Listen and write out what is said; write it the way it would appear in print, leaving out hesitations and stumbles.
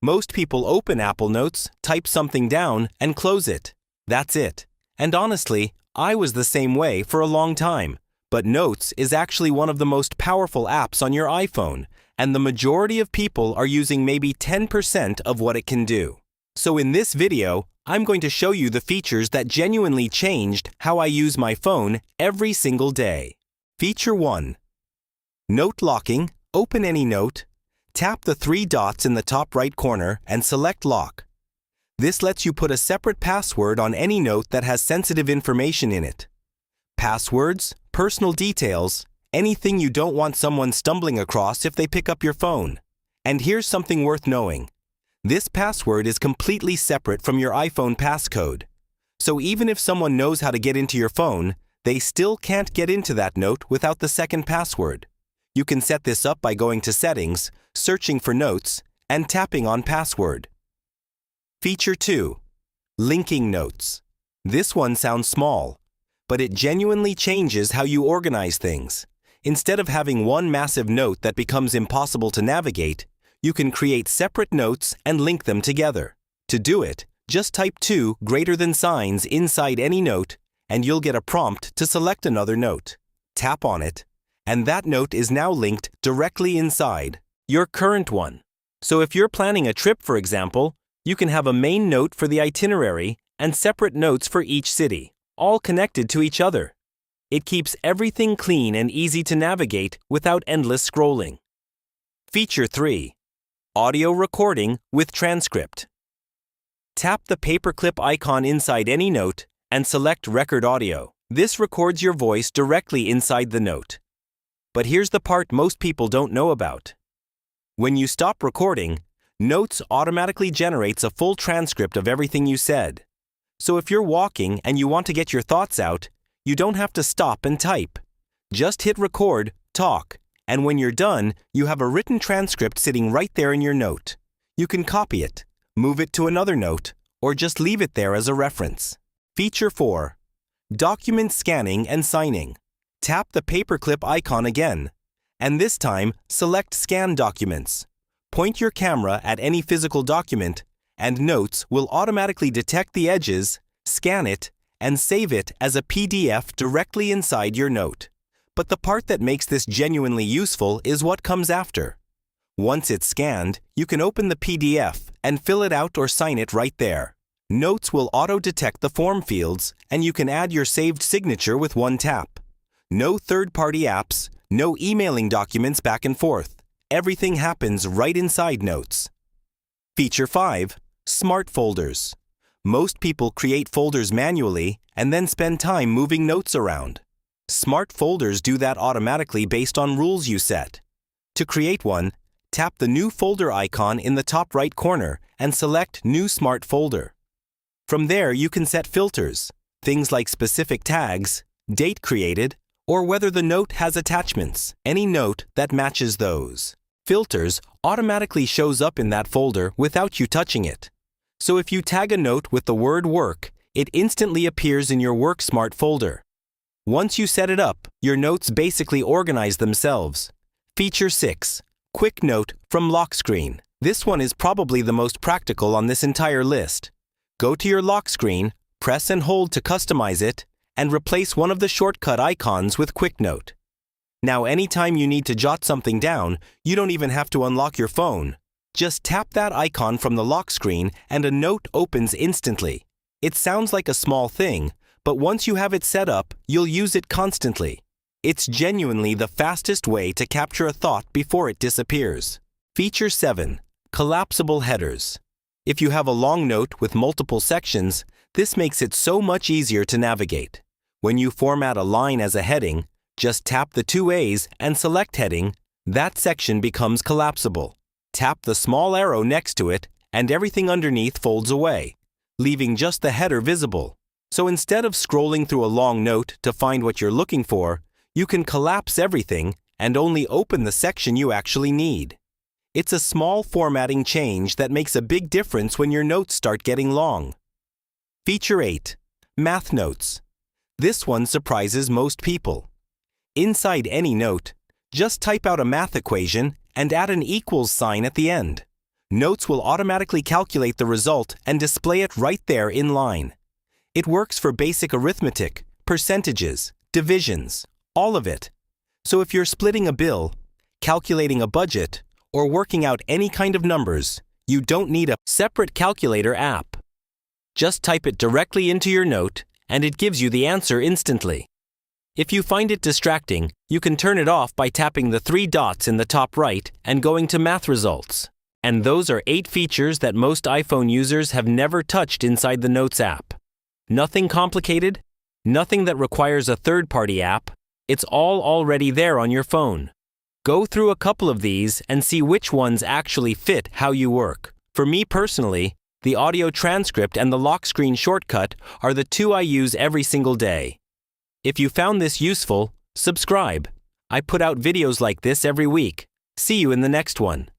Most people open Apple Notes, type something down, and close it. That's it. And honestly, I was the same way for a long time. But Notes is actually one of the most powerful apps on your iPhone, and the majority of people are using maybe 10% of what it can do. So in this video, I'm going to show you the features that genuinely changed how I use my phone every single day. Feature 1. Note locking. Open any note. Tap the 3 dots in the top right corner and select Lock. This lets you put a separate password on any note that has sensitive information in it. Passwords, personal details, anything you don't want someone stumbling across if they pick up your phone. And here's something worth knowing. This password is completely separate from your iPhone passcode. So even if someone knows how to get into your phone, they still can't get into that note without the second password. You can set this up by going to Settings, searching for Notes, and tapping on Password. Feature 2. Linking notes. This one sounds small, but it genuinely changes how you organize things. Instead of having one massive note that becomes impossible to navigate, you can create separate notes and link them together. To do it, just type 2 greater than signs inside any note, and you'll get a prompt to select another note. Tap on it, and that note is now linked directly inside your current one. So if you're planning a trip, for example, you can have a main note for the itinerary and separate notes for each city, all connected to each other. It keeps everything clean and easy to navigate without endless scrolling. Feature 3. Audio recording with Transcript. Tap the paperclip icon inside any note and select Record Audio. This records your voice directly inside the note. But here's the part most people don't know about. When you stop recording, Notes automatically generates a full transcript of everything you said. So if you're walking and you want to get your thoughts out, you don't have to stop and type. Just hit record, talk, and when you're done, you have a written transcript sitting right there in your note. You can copy it, move it to another note, or just leave it there as a reference. Feature 4. Document scanning and signing. Tap the paperclip icon again, and this time select Scan Documents. Point your camera at any physical document, and Notes will automatically detect the edges, scan it, and save it as a PDF directly inside your note. But the part that makes this genuinely useful is what comes after. Once it's scanned, you can open the PDF and fill it out or sign it right there. Notes will auto-detect the form fields, and you can add your saved signature with one tap. No third-party apps, no emailing documents back and forth. Everything happens right inside Notes. Feature 5. Smart Folders. Most people create folders manually and then spend time moving notes around. Smart Folders do that automatically based on rules you set. To create one, tap the New Folder icon in the top right corner and select New Smart Folder. From there, you can set filters, things like specific tags, date created, or whether the note has attachments, any note that matches those. Filters automatically shows up in that folder without you touching it. So if you tag a note with the word Work, it instantly appears in your Work Smart folder. Once you set it up, your notes basically organize themselves. Feature 6. Quick Note from Lock Screen. This one is probably the most practical on this entire list. Go to your lock screen, press and hold to customize it, and replace one of the shortcut icons with Quick Note. Now anytime you need to jot something down, you don't even have to unlock your phone. Just tap that icon from the lock screen and a note opens instantly. It sounds like a small thing, but once you have it set up, you'll use it constantly. It's genuinely the fastest way to capture a thought before it disappears. Feature 7. Collapsible Headers. If you have a long note with multiple sections, this makes it so much easier to navigate. When you format a line as a heading, just tap the 2 A's and select Heading. That section becomes collapsible. Tap the small arrow next to it, and everything underneath folds away, leaving just the header visible. So instead of scrolling through a long note to find what you're looking for, you can collapse everything and only open the section you actually need. It's a small formatting change that makes a big difference when your notes start getting long. Feature 8. Math Notes. This one surprises most people. Inside any note, just type out a math equation and add an equals sign at the end. Notes will automatically calculate the result and display it right there in line. It works for basic arithmetic, percentages, divisions, all of it. So if you're splitting a bill, calculating a budget, or working out any kind of numbers, you don't need a separate calculator app. Just type it directly into your note, and it gives you the answer instantly. If you find it distracting, you can turn it off by tapping the 3 dots in the top right and going to Math Results. And those are 8 features that most iPhone users have never touched inside the Notes app. Nothing complicated, nothing that requires a third-party app. It's all already there on your phone. Go through a couple of these and see which ones actually fit how you work. For me personally, the audio transcript and the lock screen shortcut are the 2 I use every single day. If you found this useful, subscribe. I put out videos like this every week. See you in the next one.